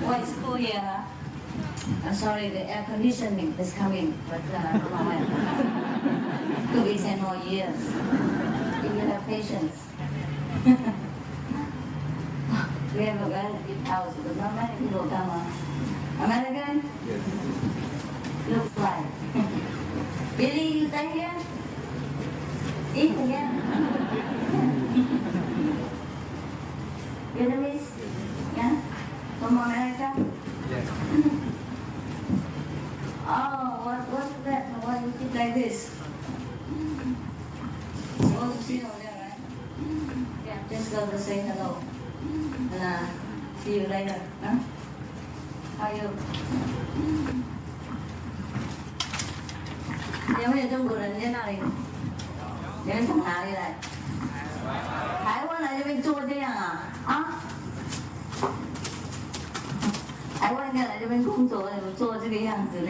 Well, it's cool here, huh? I'm sorry, the air conditioning is coming, but I don't know when. Could be 10 more years. If you have patience. We have a very big house, but not many people come. American? Yes. Looks like. Billy, you stay here? Eat again? Vietnamese? Yeah? From America? Yes. Oh, what's that? Why you eat like this? Oh, see over there, right? Yeah, just go to say hello. And see you later. Huh? How are you? 有没有中国人在那里？你们从哪里来？台湾来这边做这样啊？啊？台湾人来这边工作，怎么做这个样子呢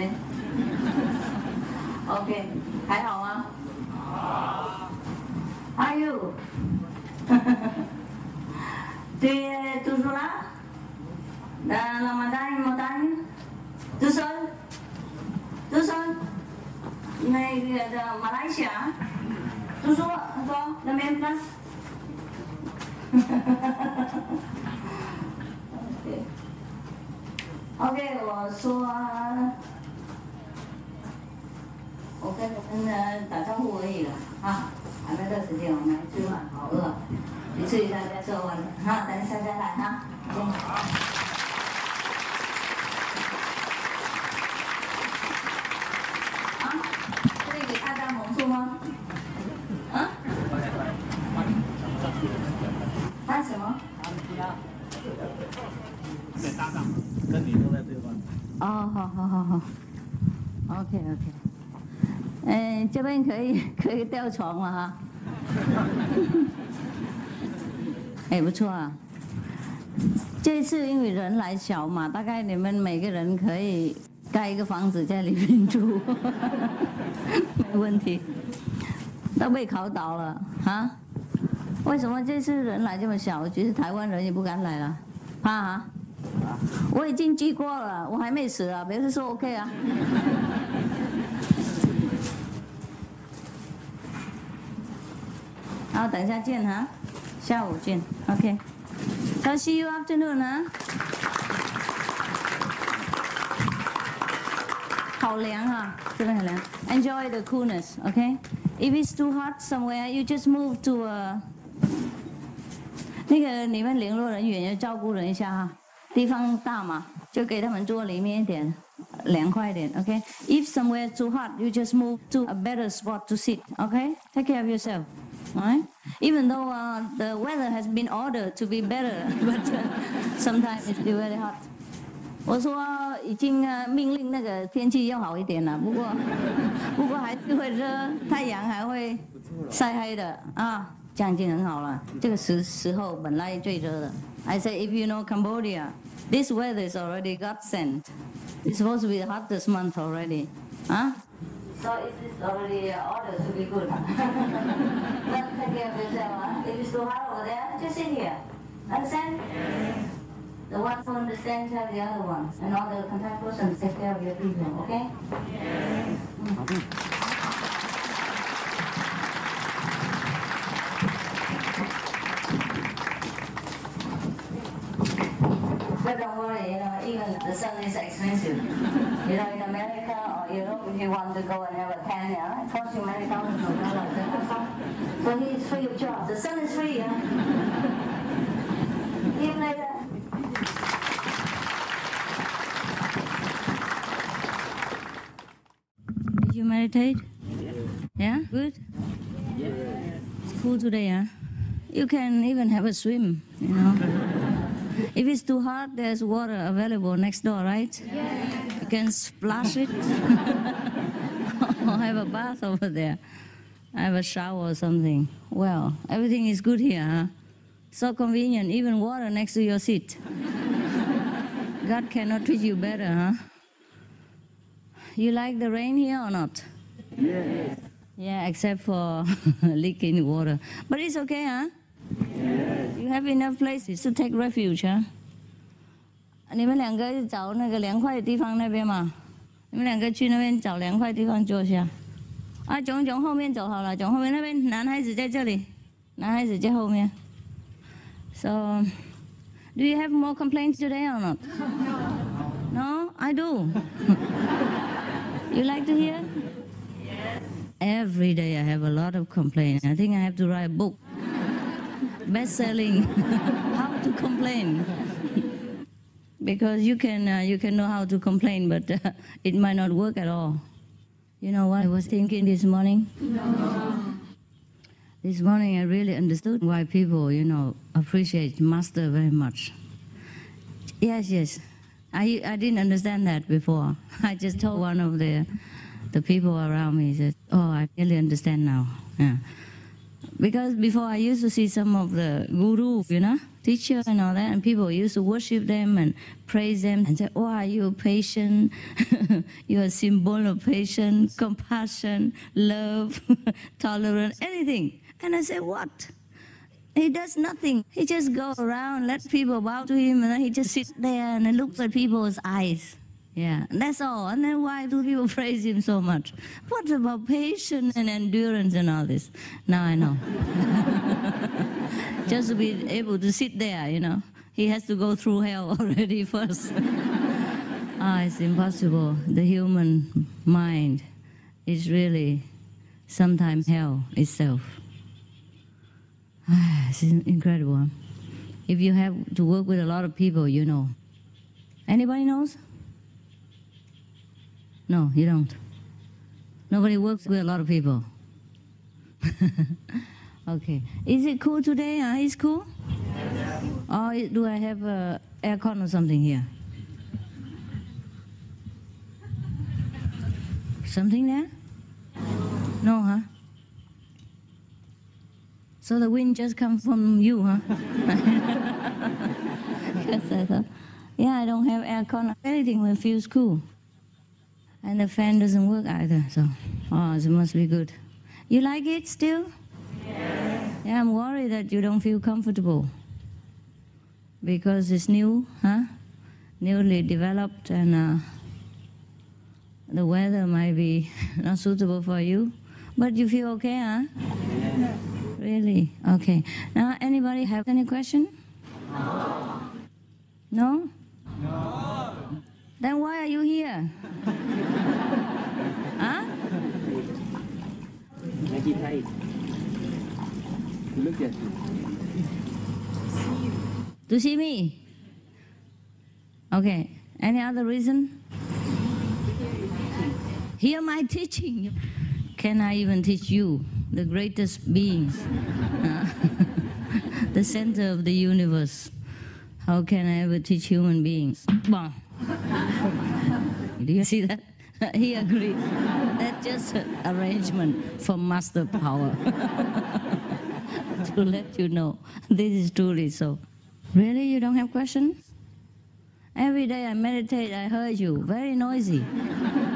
？OK， 还好吗？好。How are you？ Thì tu số lá là mà tay tu sơn này Malaysia tu số có làm em plus OK 我说 我跟你们打招呼而已了啊，还没到时间，我们来吃饭，好饿。一次一下再做完哈，等一下再来哈。啊，这里给大家蒙住吗？啊？他什么？在搭档，跟你都在对方。哦，好。OK。这边可以吊床了哈。哎，不错啊！这次因为人来小嘛，大概你们每个人可以盖一个房子在里面住，没问题。都被考倒了啊！为什么这次人来这么小？其实台湾人也不敢来了，怕啊！我已经寄过了，我还没死啊，别人说 OK 啊。好，等一下见哈。下午见 ，OK。So see you afternoon 啊。好凉啊，这边很凉。Enjoy the coolness, OK? If it's too hot somewhere, you just move to 那个你们联络人员要照顾人一下哈，地方大嘛，就给他们坐里面一点，凉快一点 ，OK? If somewhere too hot, you just move to a better spot to sit, OK? Take care of yourself. Right? Even though the weather has been ordered to be better, but sometimes it's still very hot. 我说已经命令那个天气要好一点了，不过还是会热，太阳还会晒黑的啊，这样已经很好了。这个时候本来最热的。I say if you know Cambodia, this weather is already godsend. It's supposed to be the hottest month already. Huh? So it is already ordered to be good. But take care of yourself, huh? If it's too hot over there, just sit here. Understand? Yes. The ones who understand tell the other ones. And all the contact persons take care of your people, okay? Yes. But don't worry, even the sun is expensive. In America or Europe, if you want to go and have a tan, it costs you many thousands of dollars. So it's free of charge. The sun is free, See you later. Did you meditate? Yeah? Good? It's cool today, huh? You can even have a swim, If it's too hot, there's water available next door, right? Yes. You can splash it. Or have a bath over there. Have a shower or something. Well, everything is good here, huh? So convenient, even water next to your seat. God cannot treat you better, huh? You like the rain here or not? Yes. Yeah, except for leaking water. But it's okay, huh? Yes. You have enough places to take refuge, huh? 你们两个找那个凉快的地方那边嘛，你们两个去那边找凉快的地方坐下。啊，从后面走好了，从后面那边男孩子在这里，男孩子在后面。So, do you have more complaints today or not? No, I do. You like to hear? Yes. Every day I have a lot of complaints. I think I have to write a book. Best-selling. How to complain. Because you can know how to complain, but it might not work at all. You know what I was thinking this morning? No. This morning I really understood why people, appreciate Master very much. Yes. I didn't understand that before. I just told one of the people around me, that, I really understand now. Yeah. Because before I used to see some of the guru, teachers and all that, and people used to worship them and praise them and say, are you patient? You're a symbol of patience, compassion, love, tolerance, anything. And I say, what? He does nothing. He just goes around, let people bow to him, and then he just sits there and looks at people's eyes. Yeah, that's all. And then why do people praise him so much? What about patience and endurance and all this? Now I know. Just to be able to sit there, He has to go through hell already first. It's impossible. The human mind is really sometimes hell itself. It's incredible. If you have to work with a lot of people, Anybody knows? No, you don't. Nobody works with a lot of people. Okay. Is it cool today? It's cool? Yeah. Or do I have aircon or something here? Something there? No, huh? So the wind just comes from you, huh? Because I thought, I don't have aircon. Anything will feel cool. And the fan doesn't work either, so, it must be good. You like it still? Yes. Yeah, I'm worried that you don't feel comfortable. Because it's new, huh? Newly developed, and the weather might be not suitable for you. But you feel okay, huh? Yes. Really? Okay. Now, anybody have any question? No. No? No. Then why are you here? Huh? Look at you. To see me? Okay. Any other reason? Hear my teaching. Can I even teach you, the greatest beings? The center of the universe. How can I ever teach human beings? Bon. Do you see that? He agreed. That's just an arrangement for master power. To let you know, this is truly so. Really, you don't have questions? Every day I meditate, I heard you, very noisy.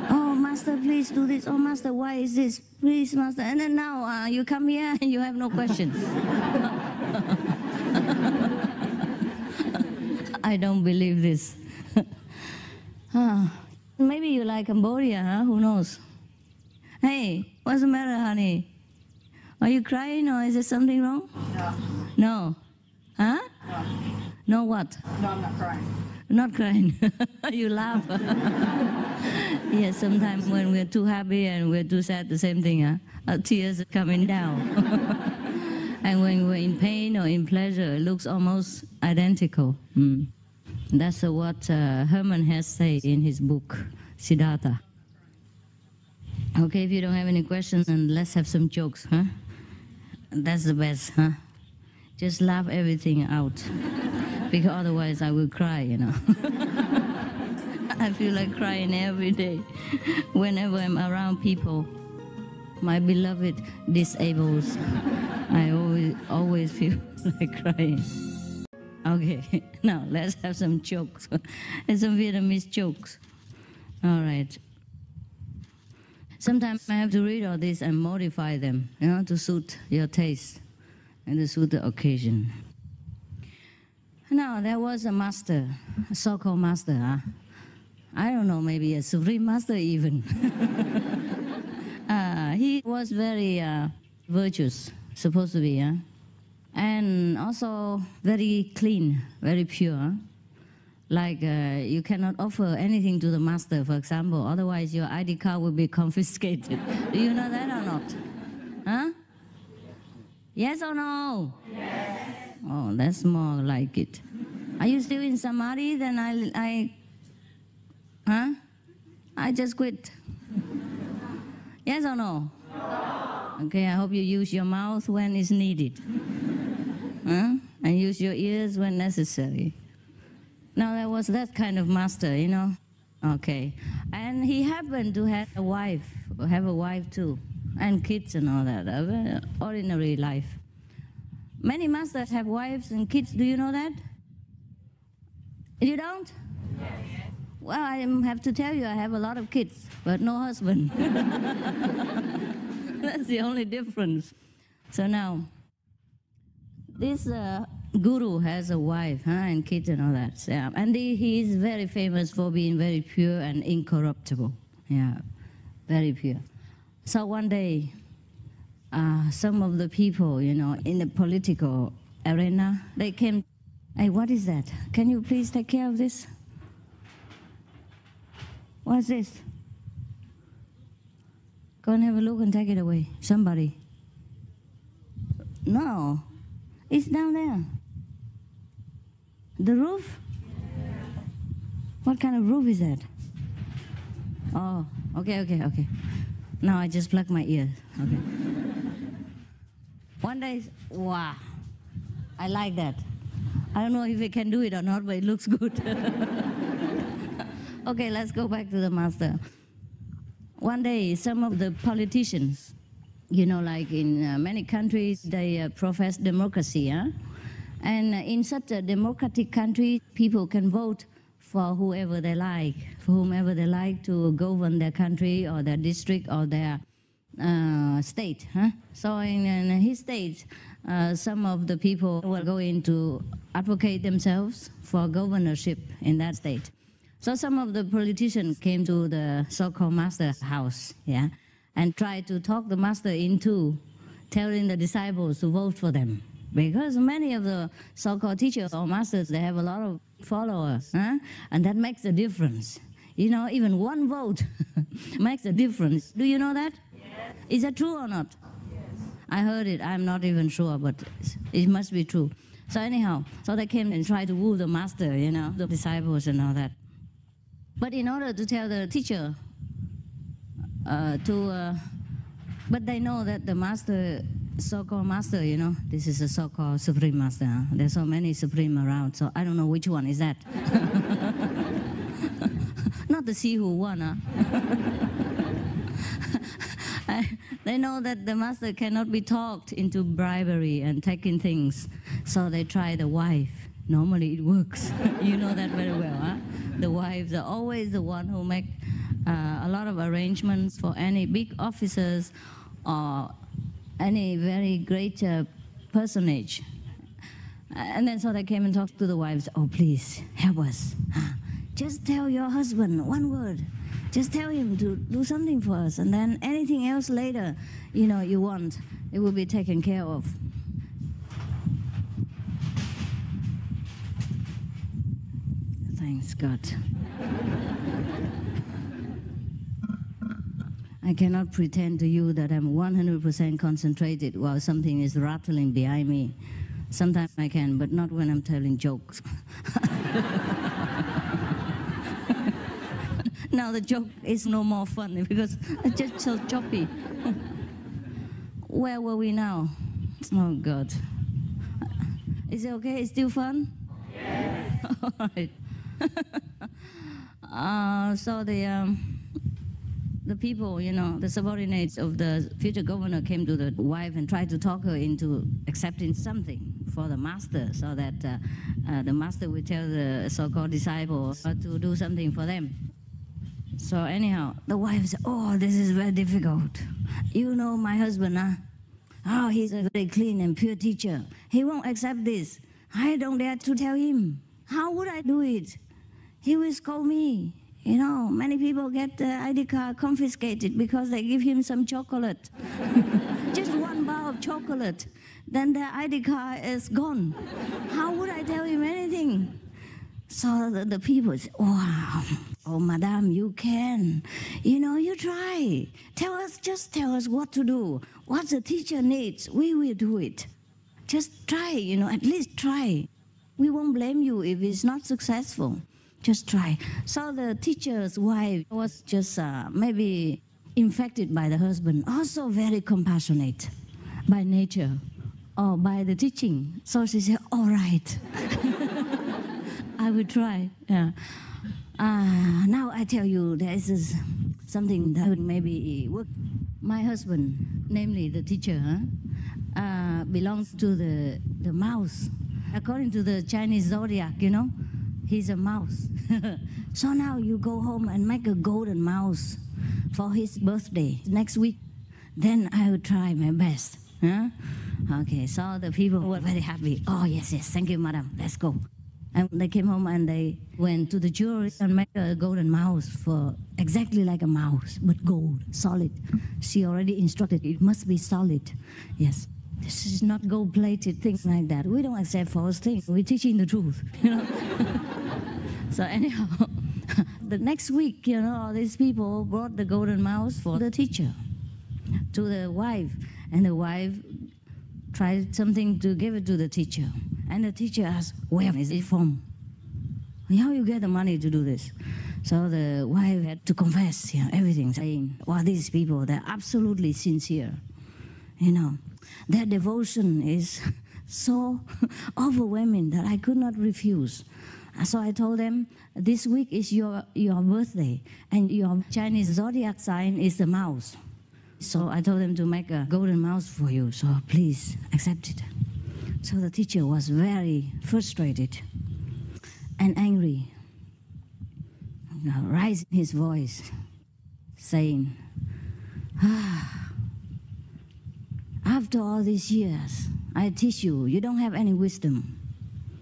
Oh, Master, please do this. Oh, Master, why is this? Please, Master. And then now you come here and you have no questions. I don't believe this. Maybe you like Cambodia, huh? Who knows? Hey, what's the matter, honey? Are you crying or is there something wrong? No. No? Huh? No. No what? No, I'm not crying. Not crying. You laugh. Yes, sometimes when we're too happy and we're too sad, the same thing, huh? Our tears are coming down. And when we're in pain or in pleasure, it looks almost identical. That's what Herman Hesse said in his book, Siddhartha. Okay, if you don't have any questions, then let's have some jokes, huh? That's the best, huh? Just laugh everything out. Because otherwise I will cry, I feel like crying every day. Whenever I'm around people, my beloved disables, I always feel like crying. Okay, now let's have some jokes. And some Vietnamese jokes. All right. Sometimes I have to read all this and modify them, to suit your taste and to suit the occasion. Now, there was a master, a so-called master. I don't know, maybe a supreme master even. He was very virtuous, supposed to be, and also very clean, very pure. Like you cannot offer anything to the master, for example, otherwise your ID card will be confiscated. Do you know that or not? Huh? Yes or no? Yes. Oh, that's more like it. Are you still in Samadhi? Then I just quit. Yes or no? No. Okay, I hope you use your mouth when it's needed. And use your ears when necessary. Now, there was that kind of master, you know. Okay. And he happened to have a wife too, and kids and all that, a very ordinary life. Many masters have wives and kids. Do you know that? You don't? Yes. Well, I have to tell you, I have a lot of kids, but no husband. That's the only difference. So now, this guru has a wife and kids and all that. Yeah. And he is very famous for being very pure and incorruptible. Yeah, very pure. So one day, some of the people, you know, in the political arena, they came. Hey, what is that? Can you please take care of this? What's this? Go and have a look and take it away. Somebody. No. It's down there. The roof? What kind of roof is that? Oh, okay. Now I just plug my ears. Okay. One day, wow, I like that. I don't know if we can do it or not, but it looks good. Okay, let's go back to the master. One day, some of the politicians, you know, like in many countries, they profess democracy, and in such a democratic country, people can vote for whoever they like, for whomever they like to govern their country or their district or their state. So in his state, some of the people were going to advocate themselves for governorship in that state. So some of the politicians came to the so-called master's house, and tried to talk the master into telling the disciples to vote for them. Because many of the so-called teachers or masters, they have a lot of followers, and that makes a difference. You know, even one vote makes a difference. Do you know that? Yes. Is that true or not? Yes. I heard it. I'm not even sure, but it must be true. So anyhow, so they came and tried to woo the master, you know, the disciples and all that. But in order to tell the teacher but they know that the master, so-called master, you know, this is a so-called supreme master. There's so many supreme around, so I don't know which one is that. Not to see who won. They know that the master cannot be talked into bribery and taking things, so they try the wife. Normally it works. You know that very well. The wives are always the one who make a lot of arrangements for any big officers or any very great personage. And then so they came and talked to the wives. Oh, please, help us. Just tell your husband one word. Just tell him to do something for us. And then anything else later, you know, you want, it will be taken care of. Thanks God. I cannot pretend to you that I'm 100% concentrated while something is rattling behind me. Sometimes I can, but not when I'm telling jokes. Now the joke is no more fun because it's just so choppy. Where were we now? Oh God. Is it okay? It's still fun? Yes. All right. So the people, you know, the subordinates of the future governor came to the wife and tried to talk her into accepting something for the master, so that the master would tell the so-called disciples to do something for them. So anyhow, the wife said, oh, this is very difficult. You know my husband, Oh, he's a very clean and pure teacher. He won't accept this. I don't dare to tell him. How would I do it? He will scold me. You know, many people get the ID card confiscated because they give him some chocolate. Just one bar of chocolate. Then the ID card is gone. How would I tell him anything? So the people say, wow, oh, madam, you can. You know, you try. Just tell us what to do. What the teacher needs, we will do it. Just try, you know, at least try. We won't blame you if it's not successful. Just try. So the teacher's wife was just maybe infected by the husband, also very compassionate by nature or by the teaching. So she said, all right. I will try. Yeah. Now I tell you, there is something that would maybe work. My husband, namely the teacher, belongs to the mouse. According to the Chinese zodiac, you know, he's a mouse. So now you go home and make a golden mouse for his birthday next week. Then I will try my best. Huh? Okay, so the people were very happy. Oh, yes, thank you, madam. Let's go. And they came home and they went to the jewelry and made a golden mouse for exactly like a mouse, but gold, solid. She already instructed it must be solid. Yes. This is not gold-plated, things like that. We don't accept false things. We're teaching the truth, you know. So anyhow, the next week, you know, all these people brought the golden mouse for the teacher to the wife. And the wife tried something to give it to the teacher. And the teacher asked, where is it from? How you get the money to do this? So the wife had to confess, you know, everything, saying, wow, these people, they're absolutely sincere. You know, their devotion is so overwhelming that I could not refuse. So I told them, this week is your birthday, and your Chinese zodiac sign is the mouse. So I told them to make a golden mouse for you, so please accept it. So the teacher was very frustrated and angry, raising his voice, saying, after all these years, I teach you, you don't have any wisdom.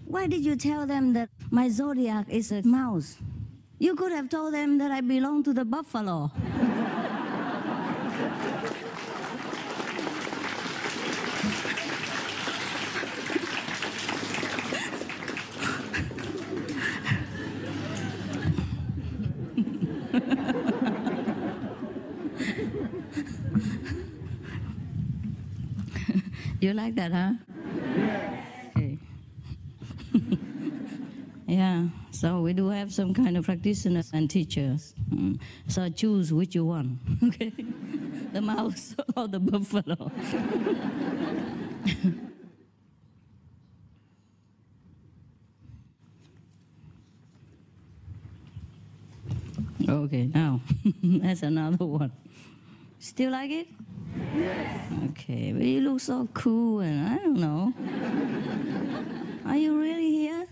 Why did you tell them that my zodiac is a mouse? You could have told them that I belong to the buffalo. You like that, huh? Yeah. Okay. Yeah, so we do have some kind of practitioners and teachers. So choose which you want, okay? The mouse or the buffalo. Okay, now, that's another one. Still like it? Yes. Okay, but you look so cool and I don't know. Are you really here?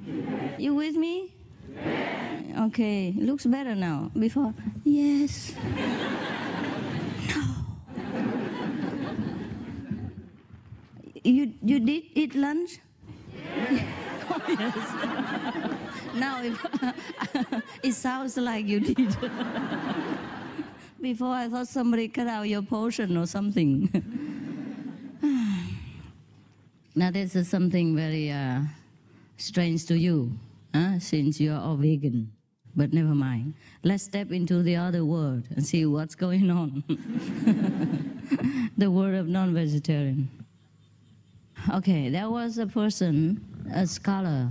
Yes. You with me? Yes. Okay, looks better now. Before, yes. No. You did eat lunch? Yes. Oh, yes. Now it sounds like you did. Before I thought somebody cut out your portion or something. Now this is something very strange to you, since you're all vegan. But never mind. Let's step into the other world and see what's going on. The world of non-vegetarian. Okay, there was a person, a scholar,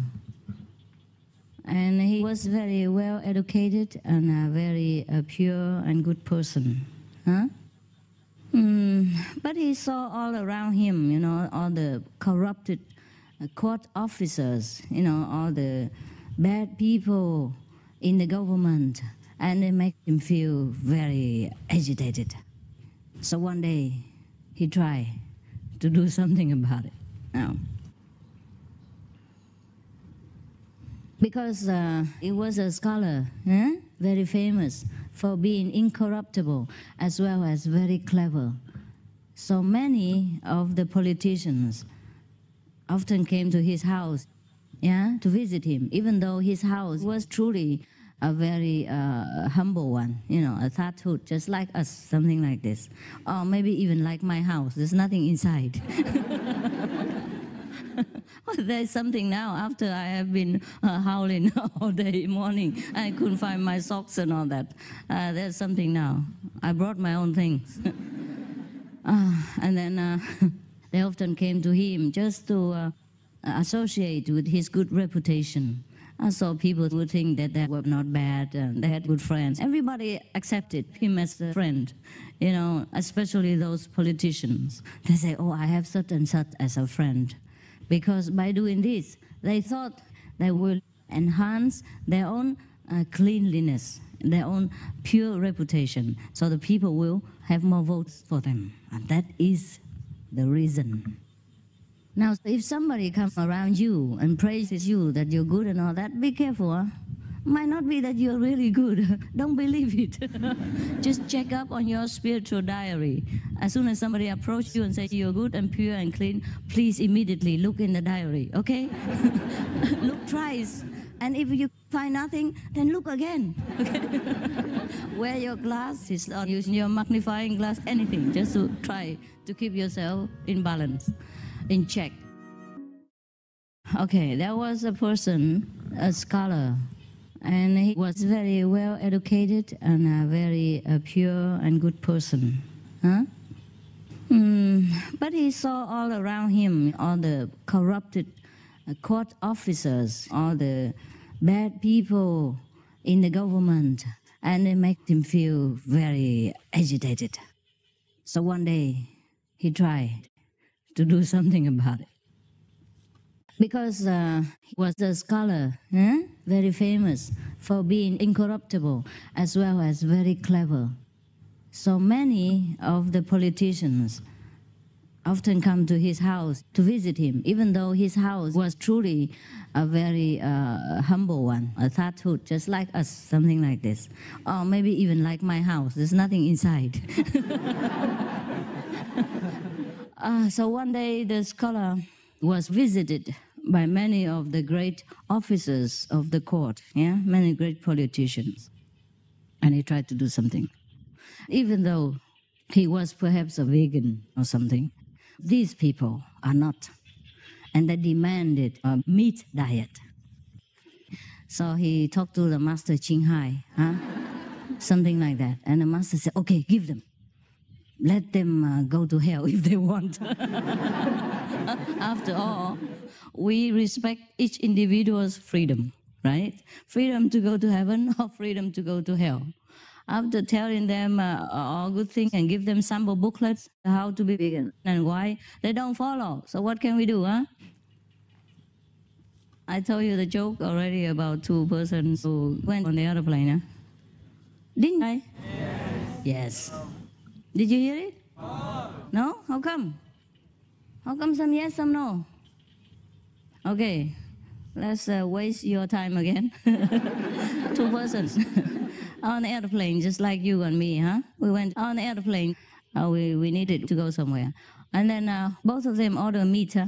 and he was very well educated and a very pure and good person. But he saw all around him, you know, all the corrupted court officers, you know, all the bad people in the government, and it made him feel very agitated. So one day he tried to do something about it. Now, because he was a scholar, very famous for being incorruptible as well as very clever. So many of the politicians often came to his house, yeah, to visit him, even though his house was truly a very humble one, a thatched hut, just like us, something like this. Or maybe even like my house, there's nothing inside. Well, there's something now after I have been howling all day morning. I couldn't find my socks and all that. There's something now. I brought my own things. And then they often came to him just to associate with his good reputation. So people would think that they were not bad, and they had good friends. Everybody accepted him as a friend, especially those politicians. They say, oh, I have such and such as a friend. Because by doing this, they thought they will enhance their own cleanliness, their own pure reputation, so the people will have more votes for them. And that is the reason. Now, if somebody comes around you and praises you that you're good and all that, be careful. Huh? Might not be that you're really good. Don't believe it. Just check up on your spiritual diary. As soon as somebody approaches you and says you're good and pure and clean, please immediately look in the diary, okay? Look twice. And if you find nothing, then look again. Okay? Wear your glasses or use your magnifying glass, anything, just to try to keep yourself in balance, in check. Okay, there was a person, a scholar, and he was very well educated and a very pure and good person. Huh? But he saw all around him all the corrupted court officers, all the bad people in the government, and it made him feel very agitated. So one day he tried to do something about it. Because he was a scholar, very famous for being incorruptible as well as very clever. So many of the politicians often come to his house to visit him, even though his house was truly a very humble one, a thatched hut, just like us, something like this. Or maybe even like my house, there's nothing inside. So one day the scholar was visited by many of the great officers of the court, many great politicians. And he tried to do something. Even though he was perhaps a vegan or something, these people are not. And they demanded a meat diet. So he talked to the master Ching, something like that. And the master said, okay, give them. Let them go to hell if they want. After all, we respect each individual's freedom, right? Freedom to go to heaven or freedom to go to hell. After telling them all good things and give them sample booklets how to be vegan and why, they don't follow. So what can we do, huh? I told you the joke already about two persons who went on the airplane, huh? Didn't I? Yes. Did you hear it? No? How come? How come some yes, some no? Okay, let's waste your time again. Two persons on the airplane, just like you and me, huh? We went on the airplane. We needed to go somewhere. And then both of them ordered meat, huh?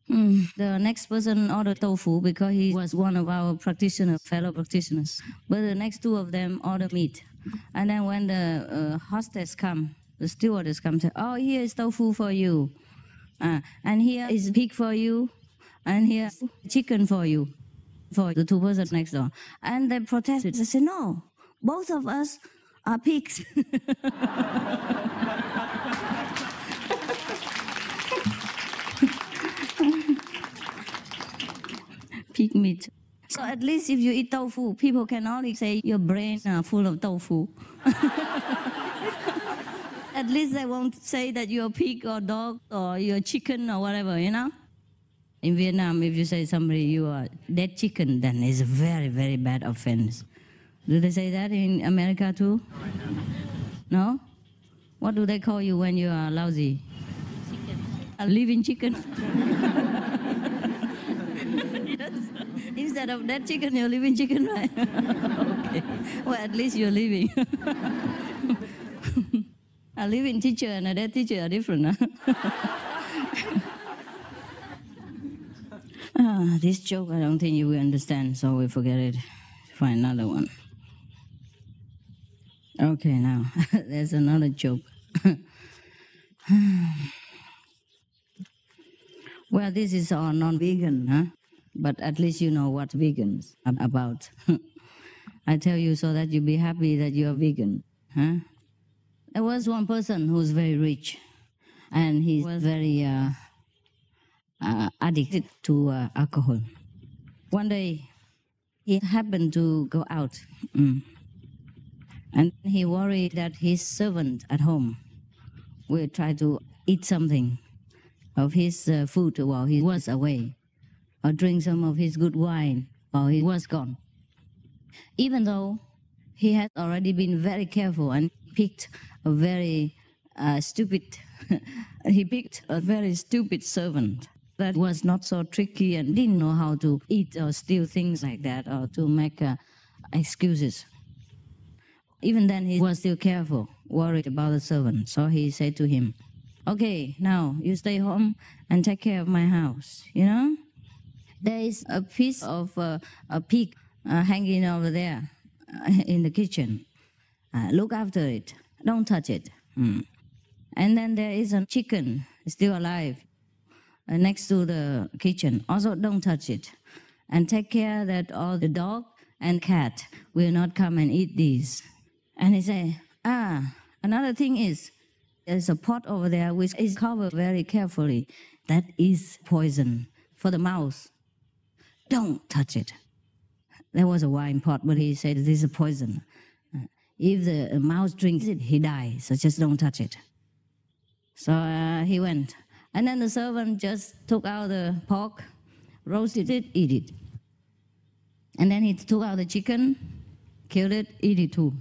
The next person ordered tofu because he was one of our practitioners, fellow practitioners. But the next two of them ordered meat. And then when the hostess come, the stewardess comes and say, oh, here is tofu for you. And here is pig for you. And here's chicken for you, for the two persons next door. And they protested. They said, no, both of us are pigs. Pig meat. So at least if you eat tofu, people can only say your brain are full of tofu. At least they won't say that you're a pig or dog or you're chicken or whatever, In Vietnam, if you say somebody you are dead chicken, then it's a very, very bad offense. Do they say that in America too? No? What do they call you when you are lousy? Chicken. A living chicken? Yes. Instead of dead chicken, you're living chicken, right? Okay. Well, at least you're living. A living teacher and a dead teacher are different, huh? This joke, I don't think you will understand, so we forget it. Find another one. Okay, now, there's another joke. Well, this is all non-vegan, huh? But at least you know what vegans are about. I tell you so that you be happy that you're vegan, huh? There was one person who was very rich, and he was very addicted to alcohol. One day, he happened to go out, and he worried that his servant at home will try to eat something of his food while he was away, or drink some of his good wine while he was gone. Even though he had already been very careful and picked a very stupid servant that was not so tricky and didn't know how to eat or steal things like that or to make excuses. Even then, he was still careful, worried about the servant. So he said to him, "Okay, now you stay home and take care of my house, you know? There is a piece of a pig hanging over there in the kitchen. Look after it. Don't touch it. And then there is a chicken still alive next to the kitchen. Also, don't touch it. And take care that all the dog and cat will not come and eat these." And he said, another thing is, there's a pot over there which is covered very carefully. That is poison for the mouse. Don't touch it. There was a wine pot, but he said, this is a poison. If the mouse drinks it, he dies, so just don't touch it. So he went. And then the servant just took out the pork, roasted it, eat it. And then he took out the chicken, killed it, eat it too.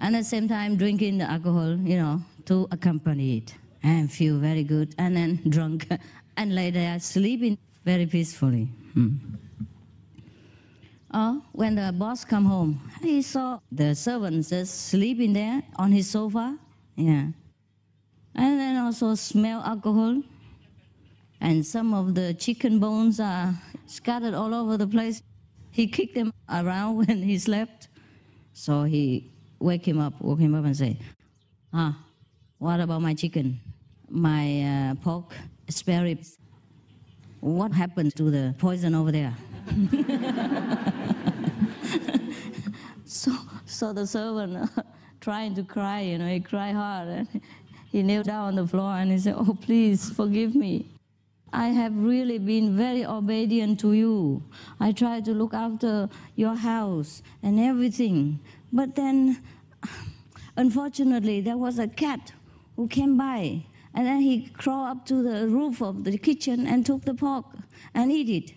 And at the same time, drinking the alcohol, to accompany it. And feel very good, and then drunk, and later sleeping very peacefully. When the boss come home, he saw the servant just sleeping there on his sofa. Yeah. And then also smell alcohol. And some of the chicken bones are scattered all over the place. He kicked them around when he slept. So he woke him up and say, what about my chicken? My pork, spare ribs? What happened to the poison over there? So the servant trying to cry, he cried hard. And he knelt down on the floor and he said, "Oh, please forgive me. I have really been very obedient to you. I tried to look after your house and everything. But then, unfortunately, there was a cat who came by. And then he crawled up to the roof of the kitchen and took the pork and eat it.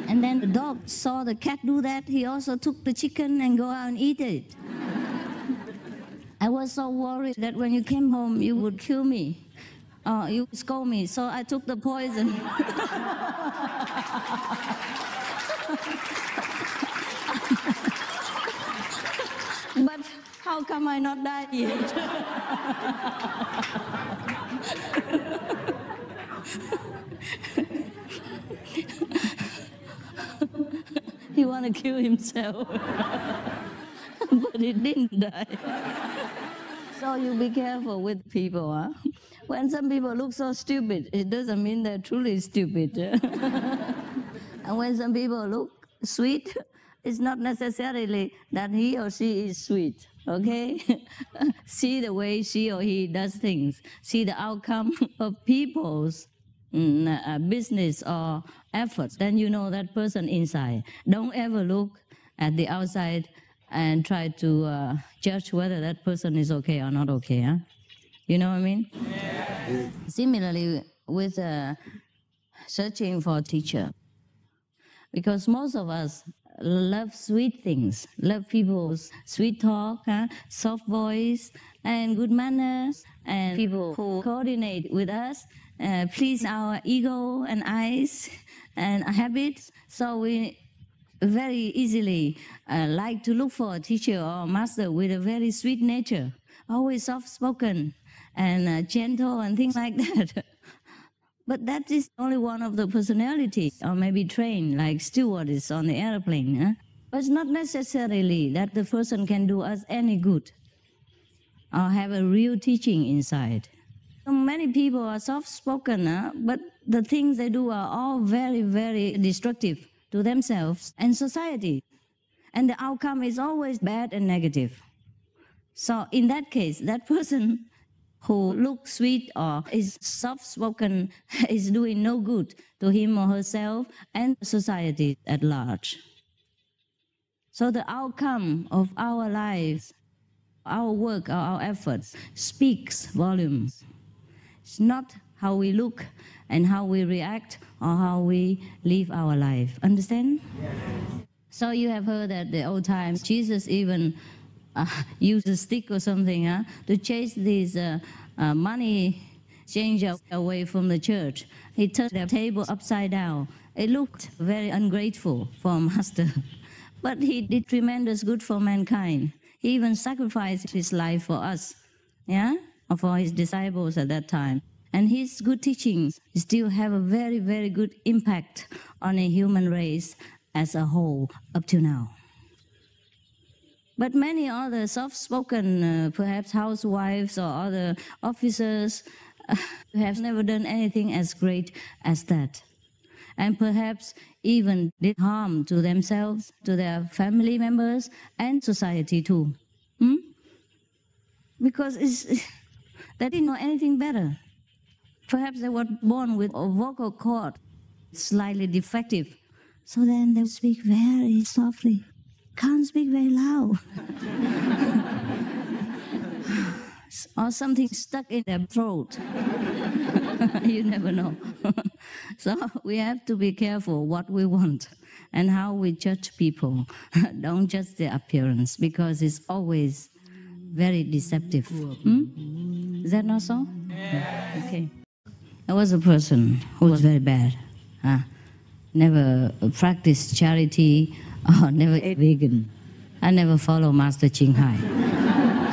And then the dog saw the cat do that. He also took the chicken and go out and eat it. I was so worried that when you came home, you would kill me. You would scold me. So I took the poison. But how come I not died yet? He want to kill himself. But he didn't die. So you be careful with people, huh? When some people look so stupid, it doesn't mean they're truly stupid. And when some people look sweet, it's not necessarily that he or she is sweet, okay? See the way she or he does things. See the outcome of people's business or efforts. Then you know that person inside. Don't ever look at the outside and try to judge whether that person is okay or not okay, huh? You know what I mean? Yeah. Similarly, with searching for a teacher, because most of us love sweet things, love people's sweet talk, soft voice, and good manners, and people who coordinate with us, please our ego and eyes and habits. So we very easily like to look for a teacher or master with a very sweet nature, always soft-spoken and gentle and things like that. But that is only one of the personalities, or maybe trained like stewardess on the airplane. But it's not necessarily that the person can do us any good or have a real teaching inside. So many people are soft-spoken, but the things they do are all very, very destructive to themselves and society. And the outcome is always bad and negative. So in that case, that person who looks sweet or is soft-spoken is doing no good to him or herself and society at large. So the outcome of our lives, our work, or our efforts speaks volumes. It's not how we look and how we react or how we live our life. Understand? Yes. So you have heard that the old times, Jesus even used a stick or something to chase these money changer away from the church. He turned the table upside down. It looked very ungrateful for a master. But he did tremendous good for mankind. He even sacrificed his life for us, or for his disciples at that time. And his good teachings still have a very, very good impact on a human race as a whole up to now. But many other soft-spoken, perhaps housewives or other officers have never done anything as great as that. And perhaps even did harm to themselves, to their family members, and society too. Because they didn't know anything better. Perhaps they were born with a vocal cord slightly defective. So then they speak very softly. Can't speak very loud. Or something stuck in their throat. You never know. So we have to be careful what we want and how we judge people. Don't judge their appearance, because it's always very deceptive. Is that not so? Yeah. Okay. There was a person who was very bad. Never practiced charity, or never ate vegan. I never followed Master Ching Hai.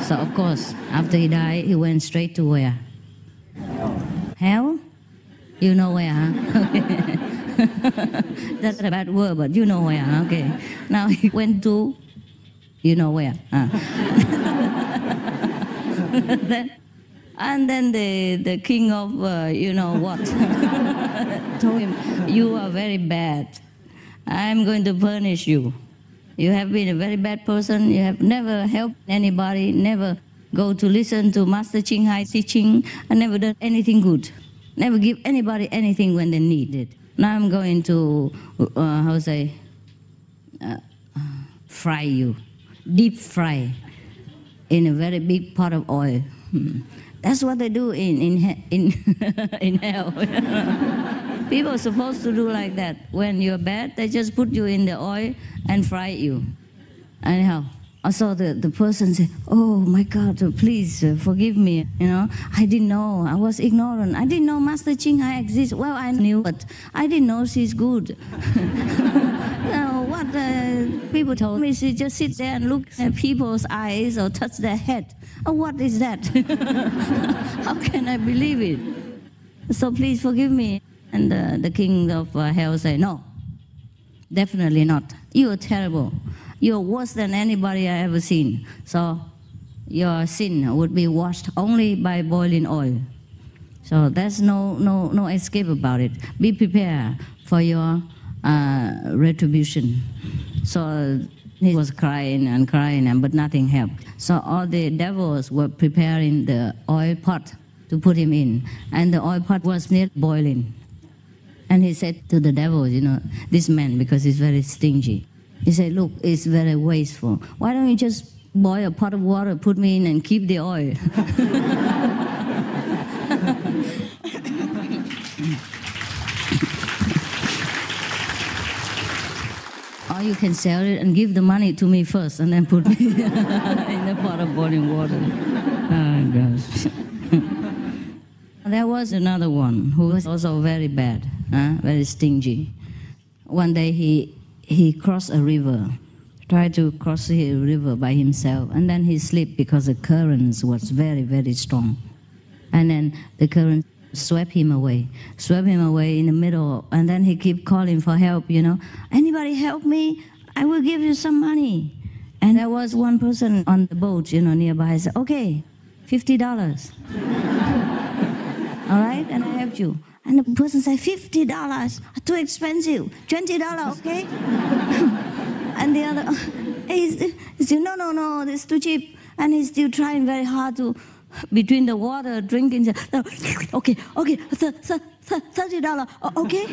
So of course, after he died, he went straight to where? Hell? You know where, That's a bad word, but you know where, Okay. Now he went to, you know where, And then the king of you know what told him, you are very bad. I'm going to punish you. You have been a very bad person. You have never helped anybody, never go to listen to Master Ching Hai teaching, and never done anything good. Never give anybody anything when they need it. Now I'm going to, fry you, deep fry in a very big pot of oil. That's what they do in hell. People are supposed to do like that. When you're bad, they just put you in the oil and fry you. Anyhow, so the person said, oh my God, please forgive me. I didn't know. I was ignorant. I didn't know Master Ching Hai exists. Well, I knew, but I didn't know she's good. What people told me, she just sit there and look at people's eyes or touch their head. Oh, what is that? How can I believe it? So please forgive me. And the king of hell said, no, definitely not. You are terrible. You're worse than anybody I ever seen. So your sin would be washed only by boiling oil. So there's no escape about it. Be prepared for your retribution. So he was crying and crying, but nothing helped. So all the devils were preparing the oil pot to put him in. And the oil pot was near boiling. And he said to the devil, this man, because he's very stingy, he said, look, it's very wasteful. Why don't you just boil a pot of water, put me in, and keep the oil? Or you can sell it and give the money to me first, and then put me in the pot of boiling water. Oh, gosh. There was another one who was also very bad, very stingy. One day he crossed a river, tried to cross the river by himself, and then he slipped because the currents was very, very strong. And then the current swept him away in the middle, and then he kept calling for help, Anybody help me? I will give you some money. And there was one person on the boat, nearby. I said, okay, $50. All right, and I helped you. And the person said, $50, too expensive. $20, okay? And the other, he said, no, it's too cheap. And he's still trying very hard to, between the water, drinking. Okay, $30, okay?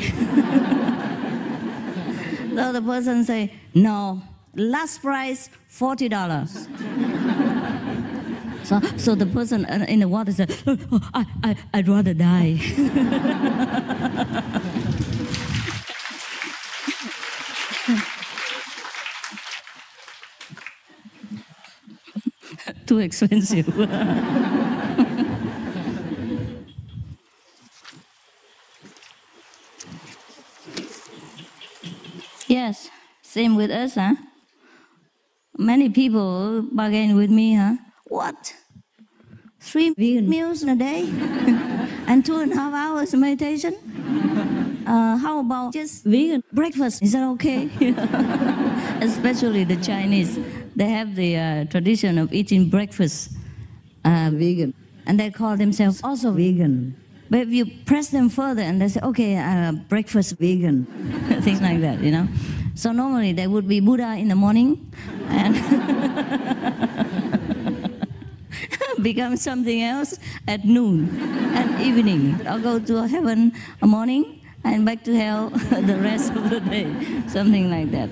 The other person say, no, last price, $40. So the person in the water said, I'd rather die. Too expensive. Yes, same with us, huh? Many people bargain with me, huh? What? 3 vegan meals a day? And 2.5 hours meditation? How about just vegan breakfast? Is that okay? Especially the Chinese. They have the tradition of eating breakfast vegan. And they call themselves also vegan. But if you press them further and they say, okay, breakfast vegan, things like that, So normally they would be Buddha in the morning and become something else at noon and evening. Or go to heaven a morning and back to hell the rest of the day, something like that.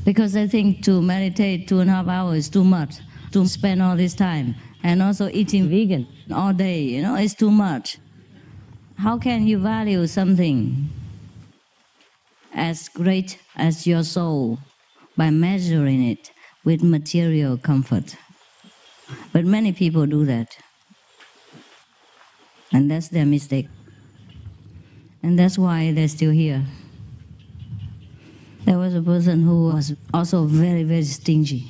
Because I think to meditate 2.5 hours is too much, to spend all this time. And also eating vegan all day, it's too much. How can you value something as great as your soul by measuring it with material comfort? But many people do that. And that's their mistake. And that's why they're still here. There was a person who was also very, very stingy.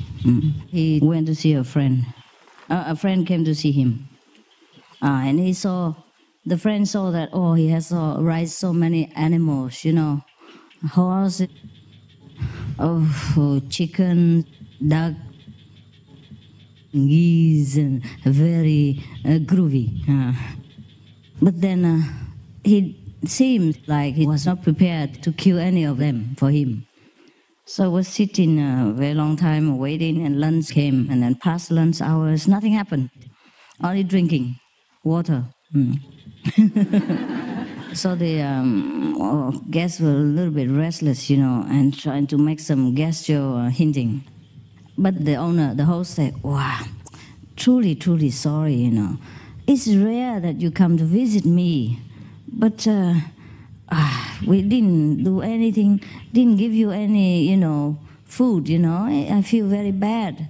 He went to see a friend. A friend came to see him. And the friend saw that, he has raised so many animals, horse, chicken, duck, geese, and very groovy. But then he seemed like he was not prepared to kill any of them for him. So I was sitting a very long time waiting, and lunch came, and then past lunch hours, nothing happened. Only drinking water. So the guests were a little bit restless, and trying to make some gesture hinting. But the owner, the host said, wow, truly, truly sorry, It's rare that you come to visit me, but we didn't do anything, didn't give you any, food, I feel very bad.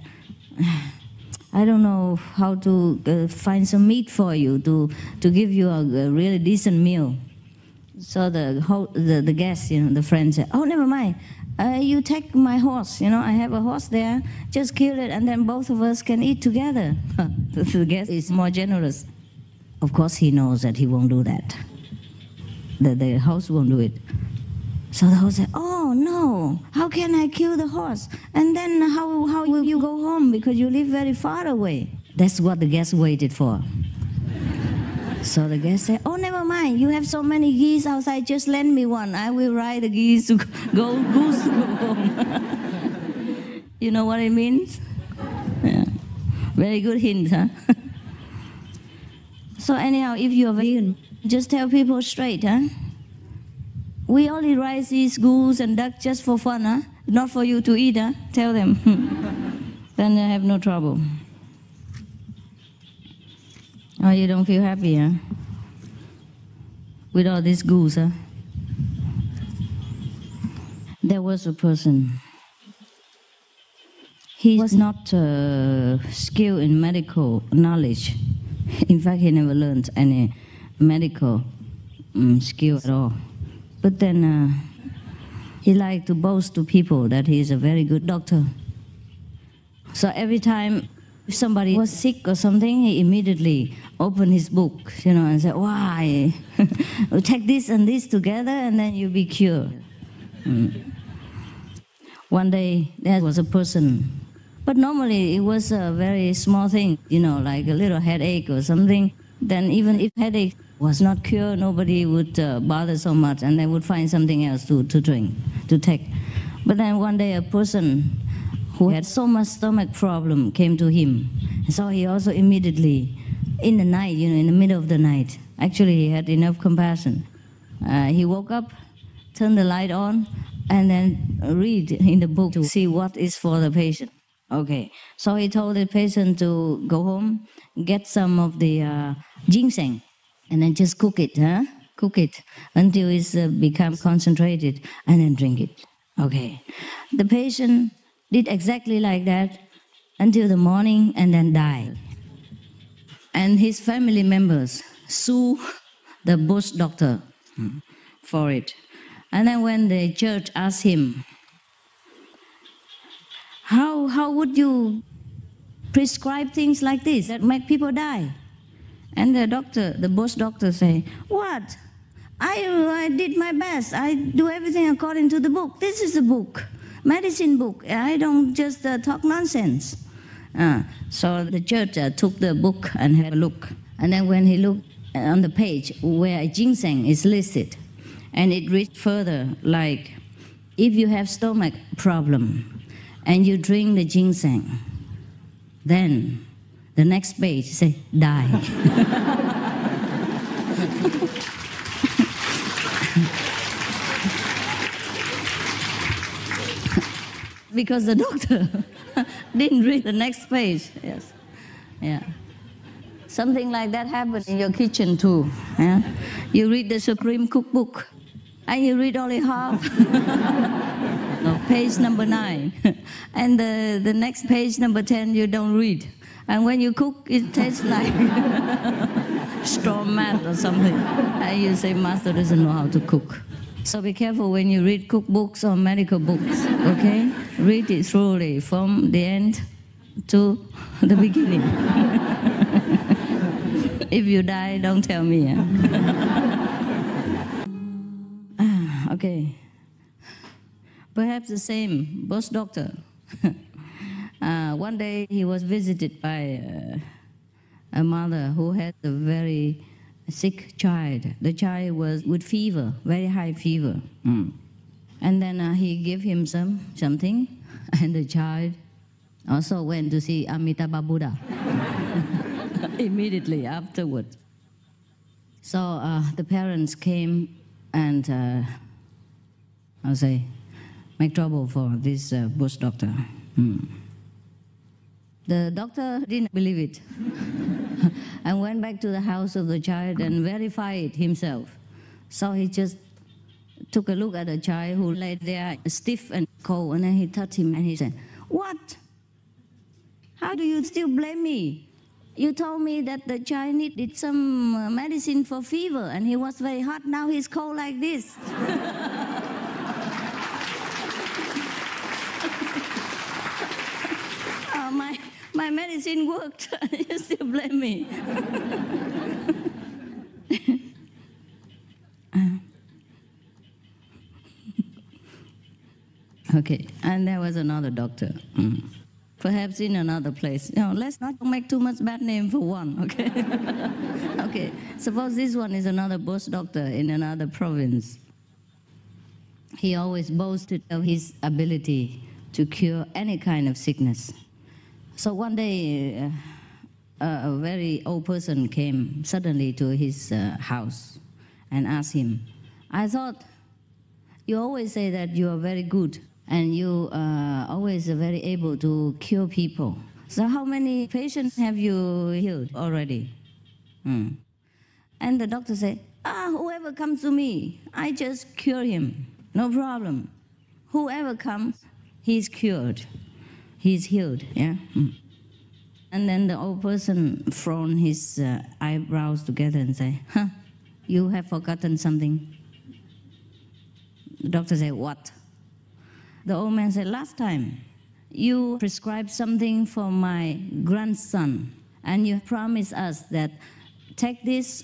I don't know how to find some meat for you to give you a really decent meal. So the guest, the friend said, oh, never mind. You take my horse, I have a horse there. Just kill it, and then both of us can eat together. The guest is more generous. Of course, he knows that he won't do that. The host won't do it. So the host said, oh, no, how can I kill the horse? And then how will you go home? Because you live very far away. That's what the guest waited for. So the guest said, oh, never mind. You have so many geese outside. Just lend me one. I will ride the geese to go home. You know what it means? Yeah. Very good hint, huh? So anyhow, if you're vegan, just tell people straight, huh? We only raise these goose and duck just for fun, huh? Not for you to eat, huh? Tell them. Then they have no trouble. Oh, you don't feel happy, huh? With all this goose, huh? There was a person. He was not skilled in medical knowledge. In fact, he never learned any medical skill at all. But then he liked to boast to people that he is a very good doctor. So every time if somebody was sick or something, he immediately open his book, and say, why? Take this and this together and then you'll be cured. One day, there was a person, but normally it was a very small thing, like a little headache or something. Then even if headache was not cured, nobody would bother so much, and they would find something else to drink, to take. But then one day a person who had so much stomach problem came to him. So he also immediately, in the night, in the middle of the night, actually he had enough compassion. He woke up, turned the light on, and then read in the book to see what is for the patient. Okay, so he told the patient to go home, get some of the ginseng, and then just cook it, Cook it until it's become concentrated, and then drink it. Okay, the patient did exactly like that until the morning and then died. And his family members sue the bush doctor for it. And then when the church asked him, how would you prescribe things like this that make people die? And the bush doctor say, what? I did my best. I do everything according to the book. This is a book, medicine book. I don't just talk nonsense. So the judge took the book and had a look. And then when he looked on the page where ginseng is listed, and it reads further like, if you have stomach problem and you drink the ginseng, then the next page say, die. Because the doctor didn't read the next page. Yes, yeah. Something like that happens in your kitchen too. Yeah? You read the Supreme Cookbook, and you read only half. No, page number 9, and the next page number 10 you don't read. And when you cook, it tastes like straw mat or something. And you say, Master doesn't know how to cook. So be careful when you read cookbooks or medical books, okay? Read it thoroughly from the end to the beginning. If you die, don't tell me. Okay. Perhaps the same, bush doctor. One day he was visited by a mother who had a very sick child. The child was with fever, very high fever. And then he gave him something, and the child also went to see Amitabha Buddha immediately afterward. So the parents came and, make trouble for this bush doctor. The doctor didn't believe it and went back to the house of the child and verified it himself. So he just took a look at the child who lay there stiff and cold, and then he touched him and he said, what? How do you still blame me? You told me that the child needed some medicine for fever and he was very hot, now he's cold like this. My medicine worked, you still blame me. Okay, and there was another doctor. Perhaps in another place. Let's not make too much bad name for one, okay? Okay, suppose this one is another bush doctor in another province. He always boasted of his ability to cure any kind of sickness. So one day, a very old person came suddenly to his house and asked him, I thought you always say that you are very good and you are always very able to cure people. So how many patients have you healed already? And the doctor said, whoever comes to me, I just cure him, no problem. Whoever comes, he's cured. He's healed, yeah? And then the old person frowned his eyebrows together and said, you have forgotten something. The doctor said, what? The old man said, last time you prescribed something for my grandson, and you promised us that take this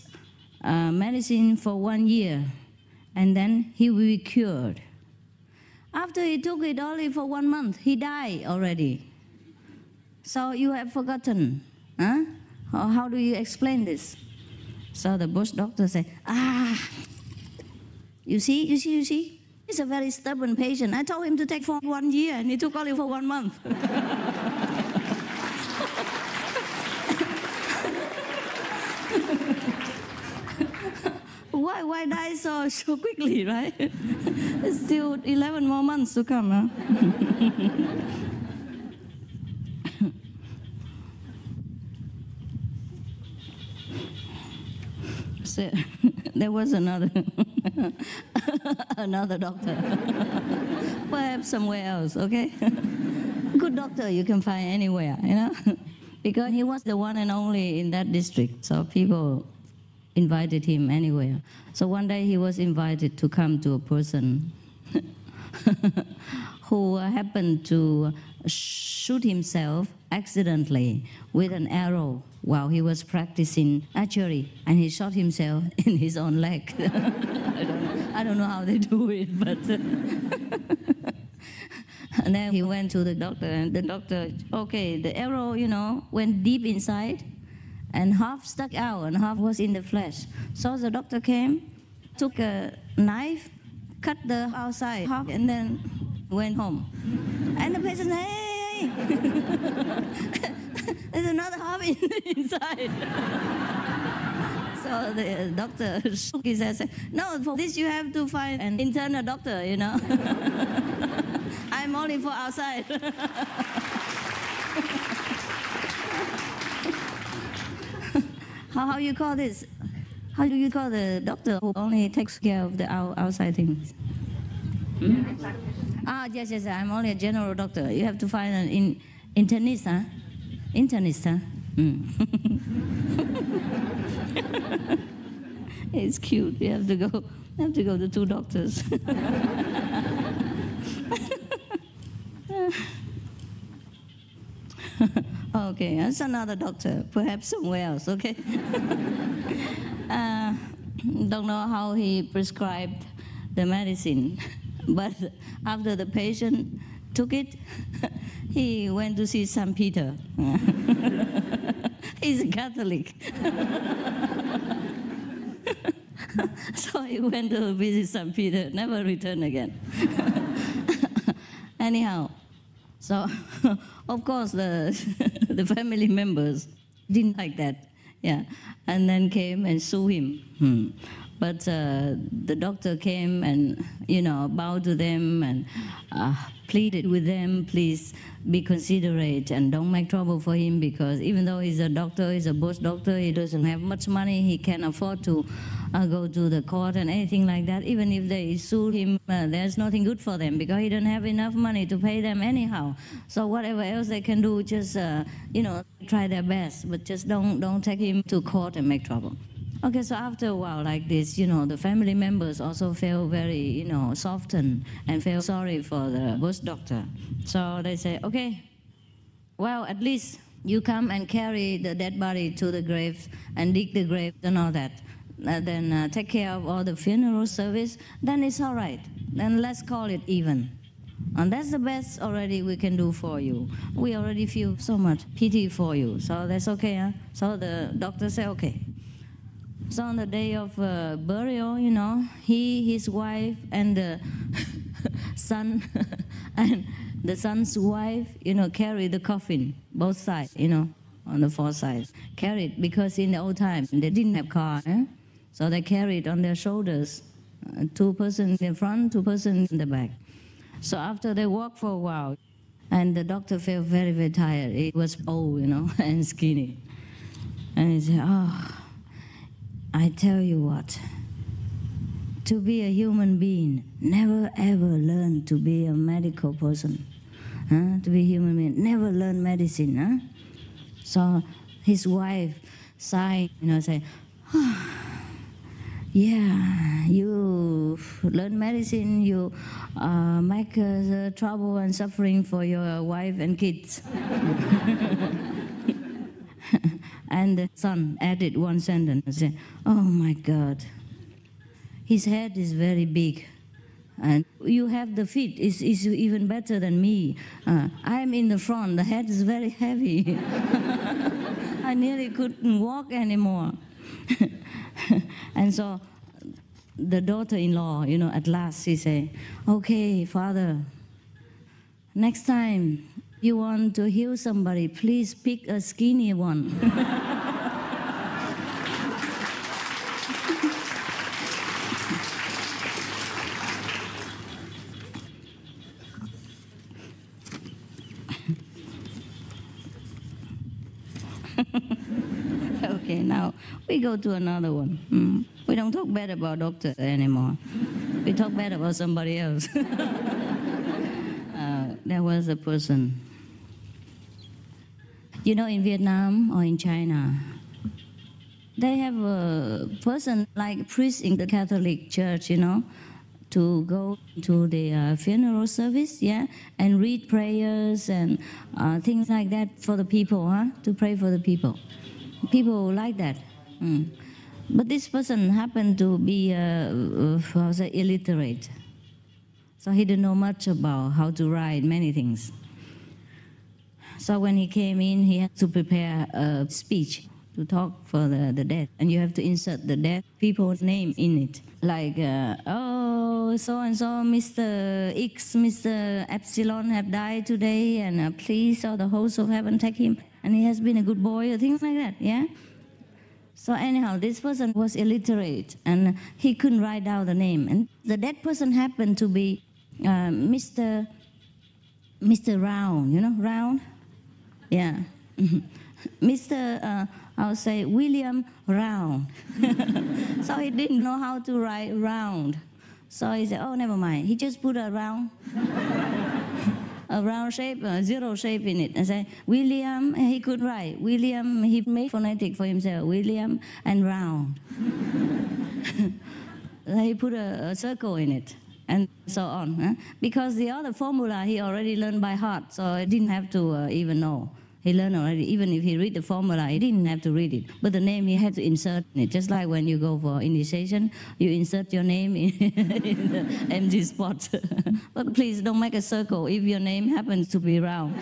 medicine for 1 year, and then he will be cured. After he took it only for 1 month, he died already. So you have forgotten. Huh? How do you explain this? So the bush doctor said, you see? He's a very stubborn patient. I told him to take for 1 year, and he took only for 1 month. Why die so quickly, right? It's still 11 more months to come, huh? So, there was another doctor, perhaps somewhere else, okay? Good doctor you can find anywhere, you know? Because he was the one and only in that district, so people invited him anywhere. So one day he was invited to come to a person who happened to shoot himself accidentally with an arrow while he was practicing archery, and he shot himself in his own leg. I don't know how they do it, but and then he went to the doctor, and the doctor, okay, the arrow, went deep inside, and half stuck out and half was in the flesh. So the doctor came, took a knife, cut the outside half, and then went home. And the patient said, hey, there's another half inside. So the doctor shook his head and said, no, for this you have to find an internal doctor, I'm only for outside. How you call this? How do you call the doctor who only takes care of the outside things? Yes, I'm only a general doctor. You have to find an internist, huh? Internist, huh? It's cute. You have to go to 2 doctors. Okay, that's another doctor, perhaps somewhere else, okay? Don't know how he prescribed the medicine, but after the patient took it, he went to see St. Peter. He's a Catholic. So he went to visit St. Peter, never returned again. Anyhow, so of course the family members didn't like that, and then came and sued him. But the doctor came and bowed to them and pleaded with them, please be considerate and don't make trouble for him, because even though he's a doctor, he's a bush doctor, he doesn't have much money, he can't afford to go to the court and anything like that. Even if they sue him, there's nothing good for them because he don't have enough money to pay them anyhow. So whatever else they can do, just try their best, but just don't take him to court and make trouble. Okay, so after a while like this, the family members also felt very, softened and felt sorry for the bush doctor. So they say, okay, well, at least you come and carry the dead body to the grave and dig the grave and all that. Then take care of all the funeral service, then it's all right. Then let's call it even. And that's the best already we can do for you. We already feel so much pity for you, so that's okay, huh? So the doctor said, okay. So on the day of burial, he, his wife, and the son, and the son's wife, carry the coffin, both sides, on the 4 sides. Carried, because in the old times, they didn't have car, so they carried on their shoulders, 2 persons in front, 2 persons in the back. So after they walked for a while, and the doctor felt very, very tired. He was old, and skinny. And he said, I tell you what, to be a human being, never ever learn to be a medical person. To be a human being, never learn medicine. So his wife sighed, said, yeah, you learn medicine, you make trouble and suffering for your wife and kids. And the son added one sentence and said, "Oh my God, his head is very big. And you have the feet, is even better than me. I'm in the front, the head is very heavy. I nearly couldn't walk anymore." And so the daughter-in-law, at last she said, "Okay, father, next time you want to heal somebody, please pick a skinny one." Okay, now we go to another one. We don't talk bad about doctors anymore. We talk bad about somebody else. There was a person. In Vietnam or in China, they have a person like a priest in the Catholic Church, to go to the funeral service, and read prayers and things like that for the people, to pray for the people. People like that. But this person happened to be illiterate. So he didn't know much about how to write many things. So when he came in, he had to prepare a speech to talk for the dead. And you have to insert the dead people's name in it. Like, so-and-so, Mr. X, Mr. Epsilon have died today, and please, all the hosts of heaven take him. And he has been a good boy, or things like that, So anyhow, this person was illiterate, and he couldn't write down the name. And the dead person happened to be Mr. Round, Round? Yeah. Mr. I'll say William Round. So he didn't know how to write round. So he said, "Oh, never mind." He just put a round shape, a zero shape in it. And say, William, he could write. William, he made phonetic for himself, William and Round. He put a circle in it, and so on. Because the other formula he already learned by heart, so he didn't have to even know. He learned already. Even if he read the formula, he didn't have to read it. But the name he had to insert in it. Just like when you go for initiation, you insert your name in the empty spot. But please don't make a circle if your name happens to be round.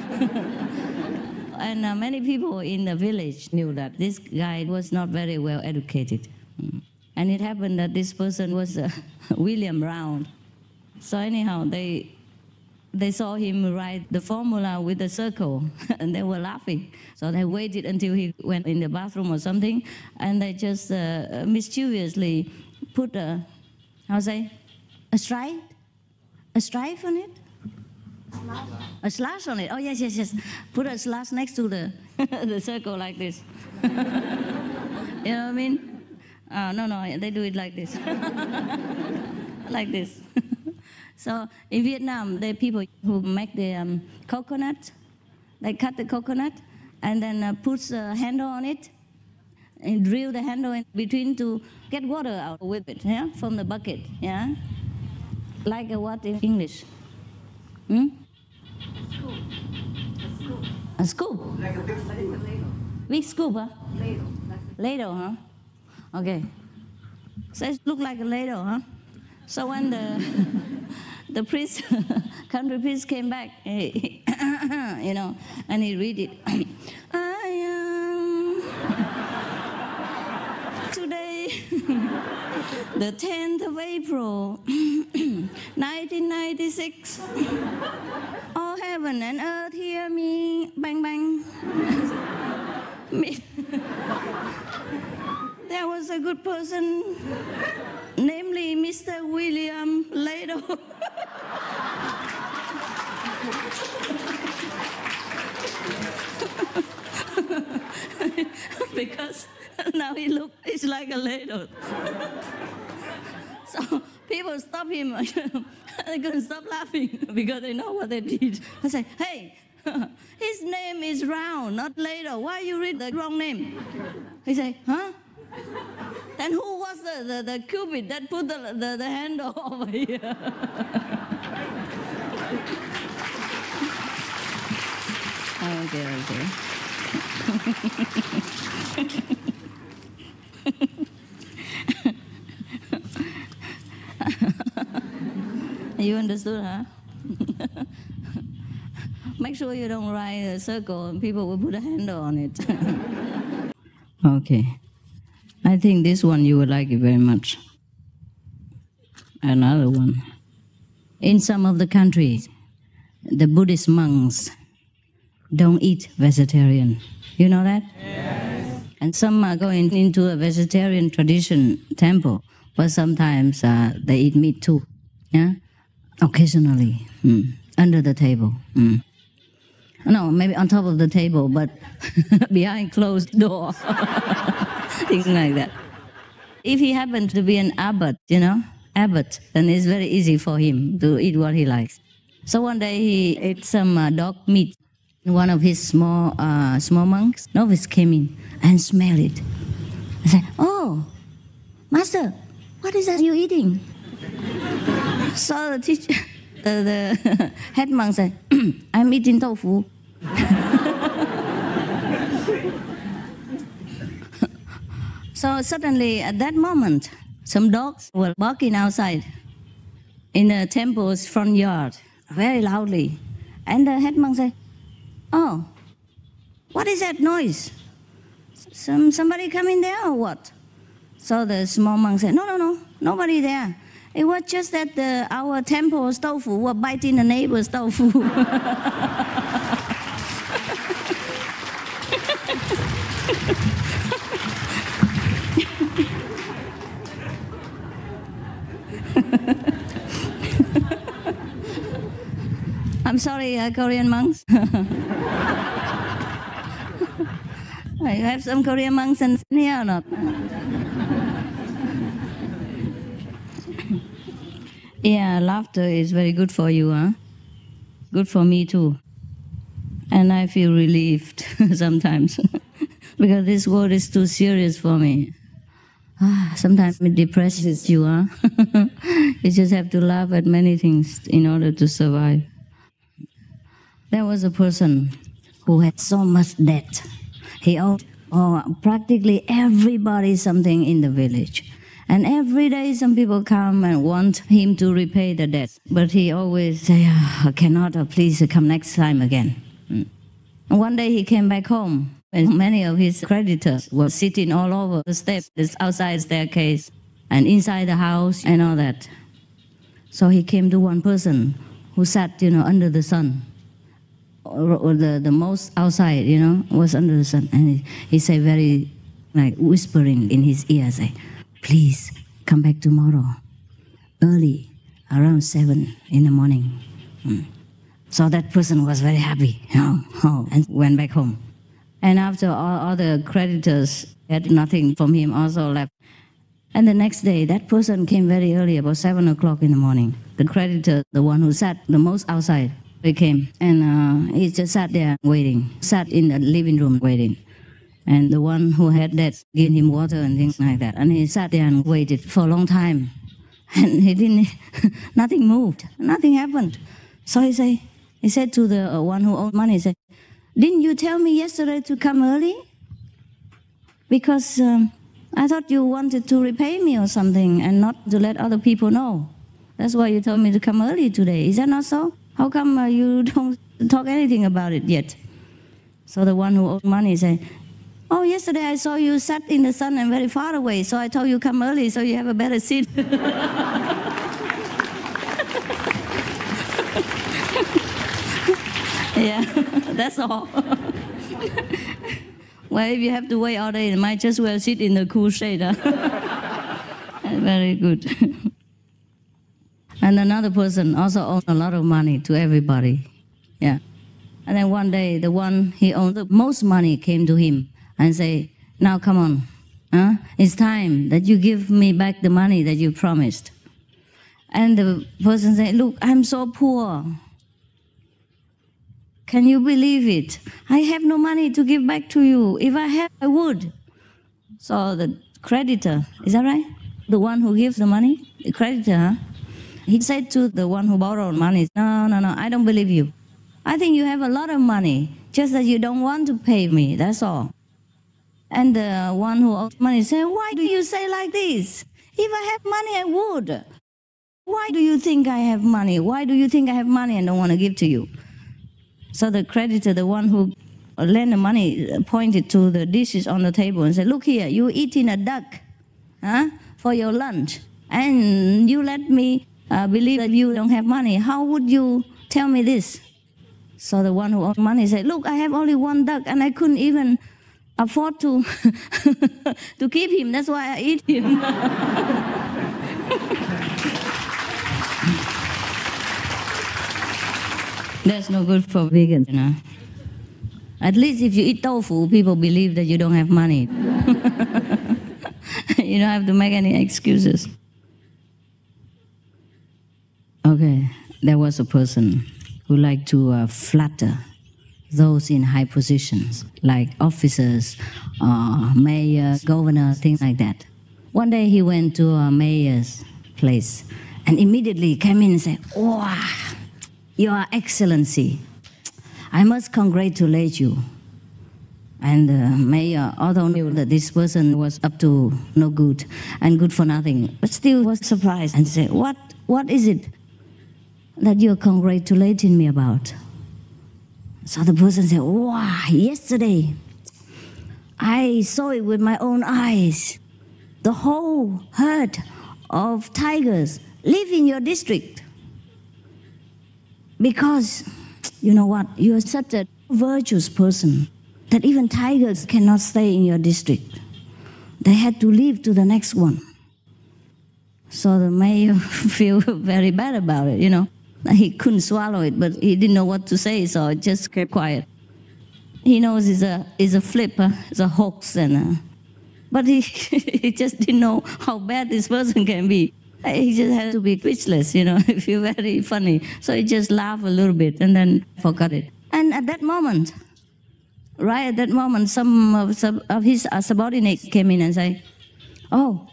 And many people in the village knew that this guy was not very well educated. And it happened that this person was William Round. So anyhow, they saw him write the formula with a circle, and they were laughing. So they waited until he went in the bathroom or something, and they just mischievously put a stripe on it? A slash on it. Oh, yes. Put a slash next to the the circle like this. You know what I mean? No, they do it like this. Like this. So in Vietnam, there are people who make the coconut. They cut the coconut and then put a handle on it and drill the handle in between to get water out with it, from the bucket, Like what in English? A scoop. Like a big scoop. Big scoop, huh? Ladle. Ladle, huh? Okay. So it looked like a ladle, huh? So when the priest, country priest came back, and he read it. I am today, the 10th of April, 1996. All heaven and earth hear me, bang, bang. There was a good person, namely Mr. William Ladle. Because now it's like a ladle. So people stop him. They couldn't stop laughing because they know what they did. I say, hey, his name is Round, not Ladle. Why you read the wrong name? He say, huh? And who was the cupid that put the handle over here? Okay. You understood, huh? Make sure you don't write a circle and people will put a handle on it. Okay. I think this one you would like it very much. Another one. In some of the countries, the Buddhist monks don't eat vegetarian. You know that? Yes. And some are going into a vegetarian tradition temple, but sometimes they eat meat too. Yeah? Occasionally. Under the table. No, maybe on top of the table, but behind closed door. Things like that. If he happened to be an abbot, abbot, then it's very easy for him to eat what he likes. So one day he ate some dog meat. One of his small monks, novice, came in and smelled it. I said, "Oh, master, what is that you eating?" So the teacher, the head monk said, "I'm eating tofu." So suddenly, at that moment, some dogs were barking outside in the temple's front yard, very loudly. And the head monk said, "Oh, what is that noise? Somebody come in there or what?" So the small monk said, No, nobody there. It was just that our temple's tofu were biting the neighbor's tofu." I'm sorry, Korean monks. You have some Korean monks in here or not? Yeah, laughter is very good for you, huh? Good for me too. And I feel relieved sometimes because this world is too serious for me. Sometimes it depresses you, huh? You just have to laugh at many things in order to survive. There was a person who had so much debt. He owed practically everybody something in the village. And every day some people come and want him to repay the debt. But he always say, "I cannot, please come next time again." And one day he came back home, and many of his creditors were sitting all over the steps, outside the staircase, and inside the house and all that. So he came to one person who sat, under the sun. Or the most outside, was under the sun. And he said very, whispering in his ear, say, "Please, come back tomorrow, early, around 7 in the morning." So that person was very happy, and went back home. And after all the creditors had nothing from him, also left. And the next day, that person came very early, about 7 o'clock in the morning. The creditor, the one who sat the most outside, he came, and he just sat there waiting, sat in the living room waiting. And the one who had that gave him water and things like that. And he sat there and waited for a long time. And he didn't, nothing moved, nothing happened. So he said to the one who owed money, he said, "Didn't you tell me yesterday to come early? Because I thought you wanted to repay me or something and not to let other people know. That's why you told me to come early today. Is that not so? How come you don't talk anything about it yet?" So the one who owed money said, "Oh, yesterday I saw you sat in the sun and very far away, so I told you come early so you have a better seat." Yeah, that's all. Well, if you have to wait all day, you might just well sit in the cool shade. Huh? Very good. And another person also owed a lot of money to everybody. Yeah. And then one day, the one he owed the most money came to him and say, "Now come on, it's time that you give me back the money that you promised." And the person said, "Look, I'm so poor. Can you believe it? I have no money to give back to you. If I had, I would." So the creditor, is that right? The one who gives the money, the creditor, he said to the one who borrowed money, No, I don't believe you. I think you have a lot of money, just that you don't want to pay me, that's all. And the one who owed money said, "Why do you say like this? If I have money, I would." Why do you think I have money? Why do you think I have money and don't want to give to you? So the creditor, the one who lent the money, pointed to the dishes on the table and said, look here, you eating a duck for your lunch. And you let me believe that you don't have money. How would you tell me this? So the one who owed money said, look, I have only one duck and I couldn't even afford to to keep him. That's why I eat him. That's no good for vegans, you know. At least if you eat tofu, people believe that you don't have money. You don't have to make any excuses. Okay, there was a person who liked to flatter those in high positions, like officers, mayor, governor, things like that. One day he went to a mayor's place and immediately came in and said, wow, Your Excellency, I must congratulate you. And the mayor, although knew that this person was up to no good and good for nothing, but still was surprised and said, what is it that you're congratulating me about? So the person said, wow, yesterday I saw it with my own eyes. The whole herd of tigers live in your district. Because, you know what, you're such a virtuous person that even tigers cannot stay in your district. They had to leave to the next one. So the mayor feel very bad about it, you know. He couldn't swallow it, but he didn't know what to say, so he just kept quiet. He knows it's a flip, it's a hoax, but he just didn't know how bad this person can be. He just had to be speechless, you know, feel very funny. So he just laughed a little bit and then forgot it. And at that moment, right at that moment, some of his subordinates came in and said, oh,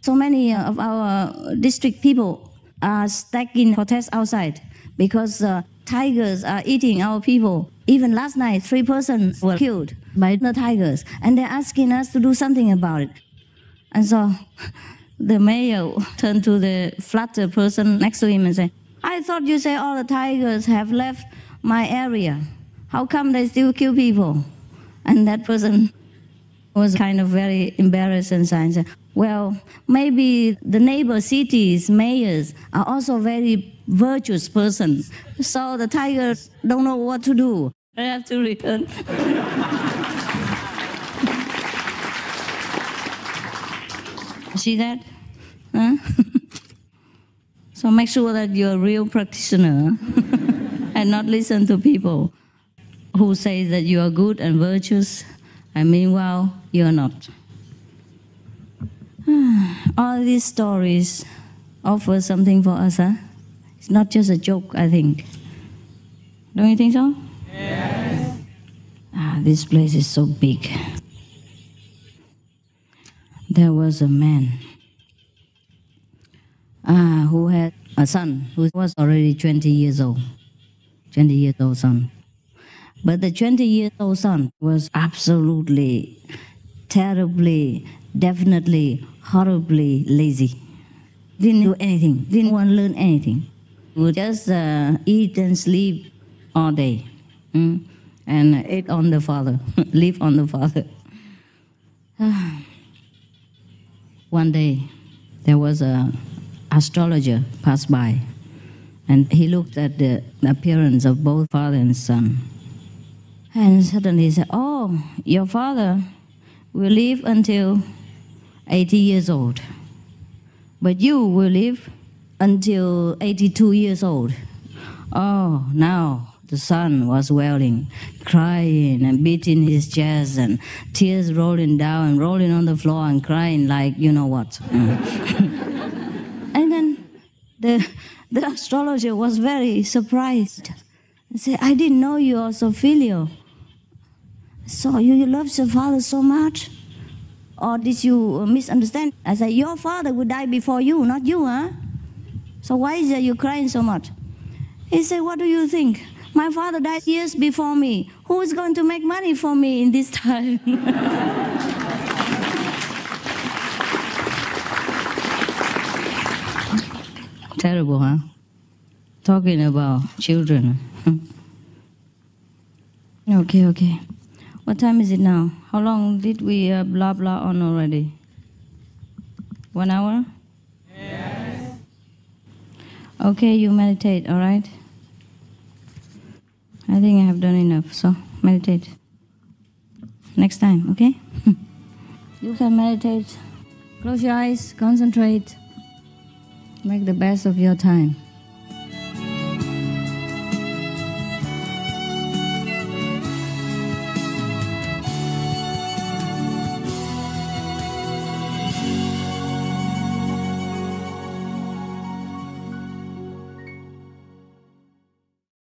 so many of our district people are stuck in protest outside because tigers are eating our people. Even last night, 3 persons were killed by the tigers, and they're asking us to do something about it. And so the mayor turned to the flatter person next to him and said, I thought you said all the tigers have left my area. How come they still kill people? And that person was kind of very embarrassed and said, well, maybe the neighbor cities' mayors are also very virtuous persons. So the tigers don't know what to do. They have to return. See that? Huh? So make sure that you're a real practitioner and not listen to people who say that you are good and virtuous, and meanwhile, you're not. All these stories offer something for us, huh? It's not just a joke, I think. Don't you think so? Yes. This place is so big. There was a man who had a son who was already 20 years old. 20 years old son. But the 20-year-old son was absolutely, terribly, definitely, horribly lazy. Didn't do anything, didn't want to learn anything. Would just eat and sleep all day. And ate on the father, live on the father. One day, there was an astrologer passed by, and he looked at the appearance of both father and son. And suddenly he said, oh, your father will live until 80 years old. But you will live until 82 years old. Oh, now the son was wailing, crying and beating his chest and tears rolling down and rolling on the floor and crying like you know what. And then the astrologer was very surprised. He said, I didn't know you are so filial. So you love your father so much? Or did you misunderstand? I said, your father would die before you, not you, huh? So why is it you crying so much? He said, what do you think? My father died years before me. Who is going to make money for me in this time? Terrible, huh? Talking about children. Okay. What time is it now? How long did we blah blah on already? 1 hour? Yes. Okay, you meditate, all right? I think I have done enough, so meditate. Next time, okay? You can meditate. Close your eyes, concentrate. Make the best of your time.